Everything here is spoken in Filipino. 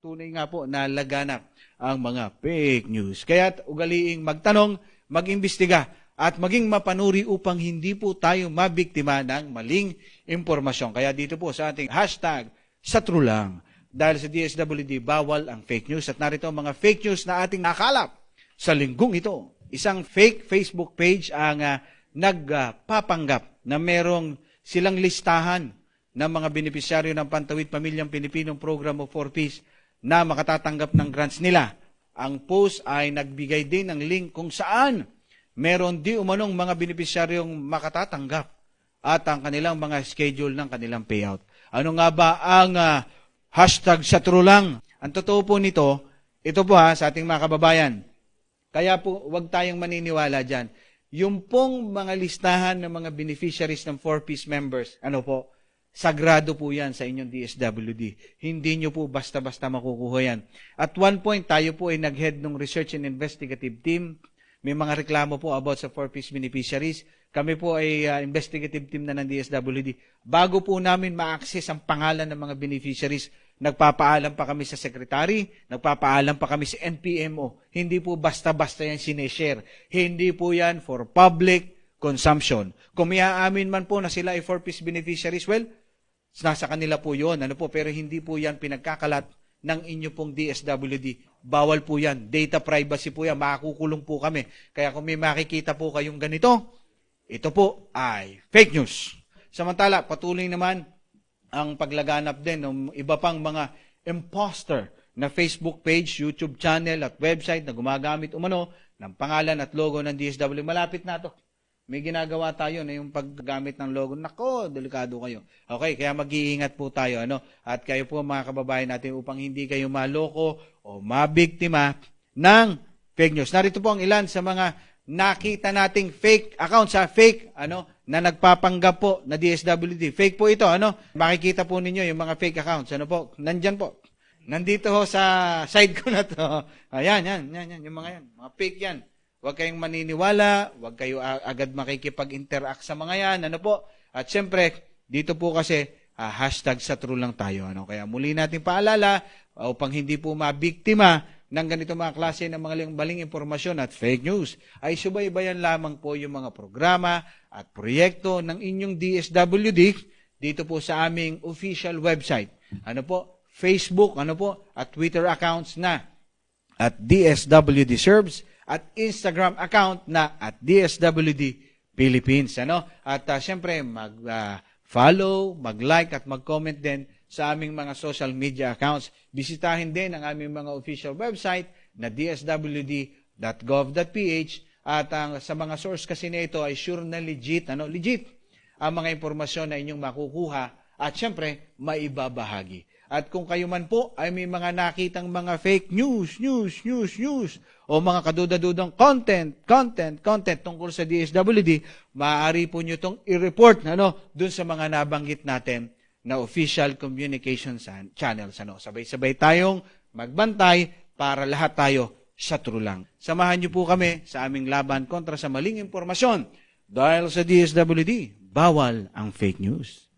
tunay nga po na laganap ang mga fake news. Kaya't ugaliing magtanong, mag-imbestiga, at maging mapanuri upang hindi po tayo mabiktima ng maling impormasyon. Kaya dito po sa ating hashtag, sa true lang. Dahil sa DSWD, bawal ang fake news. At narito ang mga fake news na ating nakalap sa linggong ito. Isang fake Facebook page ang nagpapanggap na merong silang listahan ng mga benepisyaryo ng Pantawid Pamilyang Pilipinong Program of 4Ps na makatatanggap ng grants nila. Ang post ay nagbigay din ng link kung saan meron di umanong mga benepisyaryong makatatanggap at ang kanilang mga schedule ng kanilang payout. Ano nga ba ang hashtag sa true lang? Ang totoo po nito, ito po sa ating mga kababayan. Kaya po, huwag tayong maniniwala dyan. Yung pong mga listahan ng mga beneficiaries ng 4Ps members, sagrado po yan sa inyong DSWD. Hindi nyo po basta-basta makukuha yan. At one point, tayo po ay nag-head ng Research and Investigative Team. May mga reklamo po about sa 4Ps beneficiaries. Kami po ay investigative team na ng DSWD. Bago po namin ma-access ang pangalan ng mga beneficiaries, nagpapaalam pa kami sa secretary, nagpapaalam pa kami sa NPMO. Hindi po basta-basta yan sineshare. Hindi po yan for public consumption. Kung may aamin man po na sila ay 4Ps beneficiaries, well, nasa kanila po yun. Pero hindi po yan pinagkakalat ng inyo pong DSWD. Bawal po yan. Data privacy po yan. Makakukulong po kami. Kaya kung may makikita po kayong ganito, ito po ay fake news. Samantala, patuloy naman ang paglaganap din ng iba pang mga imposter na Facebook page, YouTube channel at website na gumagamit umano ng pangalan at logo ng DSWD. Malapit na to. May ginagawa tayo na yung paggamit ng logo. Nako, delikado kayo. Okay, kaya mag-iingat po tayo. At kayo po mga kababayan natin upang hindi kayo maloko o mabiktima ng fake news. Narito po ang ilan sa mga nakita nating fake accounts, fake, na nagpapanggap po na DSWD. Fake po ito, makikita po ninyo yung mga fake accounts. Nandyan po. Nandito ho sa side ko na to. Ayan, yung mga yan. Mga fake yan. Huwag kayong maniniwala, huwag kayo agad makikipag-interact sa mga yan, At syempre, dito po kasi, hashtag sa true lang tayo, Kaya muli natin paalala, upang hindi po mabiktima ng ganito mga klase ng mga baling impormasyon at fake news, ay subaybayan lamang po yung mga programa at proyekto ng inyong DSWD dito po sa aming official website. Facebook, at Twitter accounts na at DSWD Serves, at Instagram account na at DSWD Philippines. At syempre, mag-follow, mag-like at mag-comment din sa aming mga social media accounts. Bisitahin din ang aming mga official website na dswd.gov.ph at sa mga source kasi nito ay sure na legit, legit ang mga impormasyon na inyong makukuha at syempre, maibabahagi. At kung kayo man po ay may mga nakitang mga fake news, o mga kaduda-dudang content tungkol sa DSWD, maaari po nyo itong i-report dun sa mga nabanggit natin na official communication channels. Sabay-sabay tayong magbantay para lahat tayo sa true lang. Samahan nyo po kami sa aming laban kontra sa maling impormasyon dahil sa DSWD, bawal ang fake news.